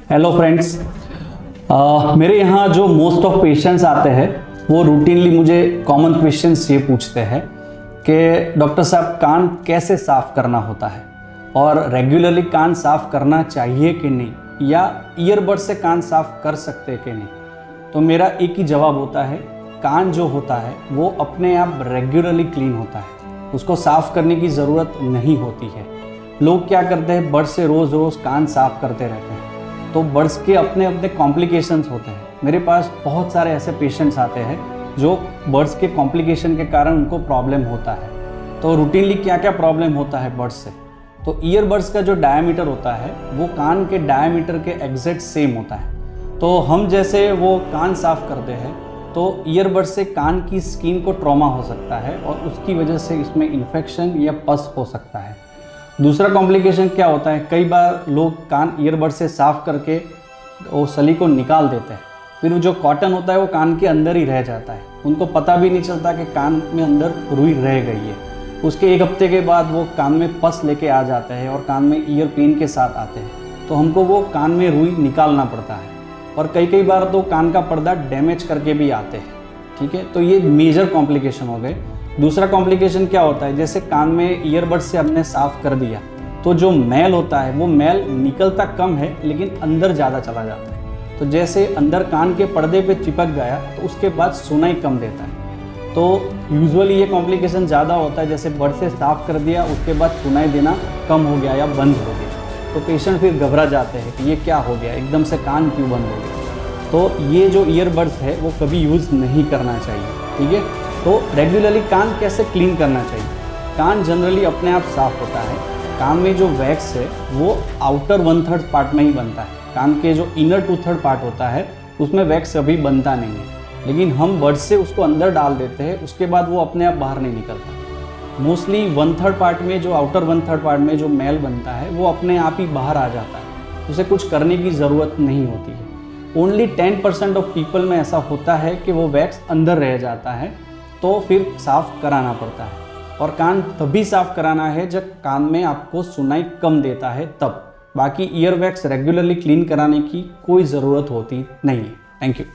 Hello friends, मेरे यहाँ जो मोस्ट ऑफ पेशेंट्स आते हैं वो रूटीनली मुझे कॉमन क्वेश्चंस ये पूछते हैं कि डॉक्टर साहब कान कैसे साफ़ करना होता है और रेगुलरली कान साफ़ करना चाहिए कि नहीं, या ईयरबड से कान साफ़ कर सकते हैं कि नहीं। तो मेरा एक ही जवाब होता है, कान जो होता है वो अपने आप रेगुलरली क्लीन होता है, उसको साफ़ करने की ज़रूरत नहीं होती है। लोग क्या करते हैं, बड से रोज़ रोज़ कान साफ़ करते रहते हैं, तो बड्स के अपने अपने कॉम्प्लिकेशंस होते हैं। मेरे पास बहुत सारे ऐसे पेशेंट्स आते हैं जो बड्स के कॉम्प्लिकेशन के कारण उनको प्रॉब्लम होता है। तो रूटीनली क्या क्या प्रॉब्लम होता है बड्स से, तो ईयरबड्स का जो डायमीटर होता है वो कान के डायमीटर के एग्जैक्ट सेम होता है। तो हम जैसे वो कान साफ़ करते हैं तो ईयरबड से कान की स्किन को ट्रॉमा हो सकता है और उसकी वजह से इसमें इन्फेक्शन या पस हो सकता है। दूसरा कॉम्प्लिकेशन क्या होता है, कई बार लोग कान ईयरबड से साफ़ करके वो सली को निकाल देते हैं, फिर जो कॉटन होता है वो कान के अंदर ही रह जाता है, उनको पता भी नहीं चलता कि कान में अंदर रुई रह गई है। उसके एक हफ्ते के बाद वो कान में पस लेके आ जाते हैं और कान में ईयर पेन के साथ आते हैं, तो हमको वो कान में रुई निकालना पड़ता है। और कई बार तो कान का पर्दा डैमेज करके भी आते हैं। ठीक है, तो ये मेजर कॉम्प्लिकेशन हो गए। दूसरा कॉम्प्लिकेशन क्या होता है, जैसे कान में ईयरबड से हमने साफ़ कर दिया तो जो मैल होता है वो मैल निकलता कम है लेकिन अंदर ज़्यादा चला जाता है। तो जैसे अंदर कान के पर्दे पे चिपक गया तो उसके बाद सुनाई कम देता है। तो यूजुअली ये कॉम्प्लिकेशन ज़्यादा होता है, जैसे बड से साफ़ कर दिया उसके बाद सुनाई देना कम हो गया या बंद हो गया, तो पेशेंट फिर घबरा जाते हैं कि ये क्या हो गया, एकदम से कान क्यों बंद हो गया। तो ये जो ईयरबड्स है वो कभी यूज़ नहीं करना चाहिए। ठीक है, तो रेगुलरली कान कैसे क्लीन करना चाहिए। कान जनरली अपने आप साफ़ होता है। कान में जो वैक्स है वो आउटर 1/3 पार्ट में ही बनता है, कान के जो इनर 2/3 पार्ट होता है उसमें वैक्स कभी बनता नहीं है, लेकिन हम बड से उसको अंदर डाल देते हैं, उसके बाद वो अपने आप बाहर नहीं निकलता। मोस्टली 1/3 पार्ट में, जो आउटर 1/3 पार्ट में जो मैल बनता है वो अपने आप ही बाहर आ जाता है, उसे कुछ करने की ज़रूरत नहीं होती है। ओनली 10% ऑफ पीपल में ऐसा होता है कि वो वैक्स अंदर रह जाता है, तो फिर साफ़ कराना पड़ता है। और कान तभी साफ़ कराना है जब कान में आपको सुनाई कम देता है तब। बाकी ईयर वैक्स रेगुलरली क्लीन कराने की कोई ज़रूरत होती नहीं है। Thank you.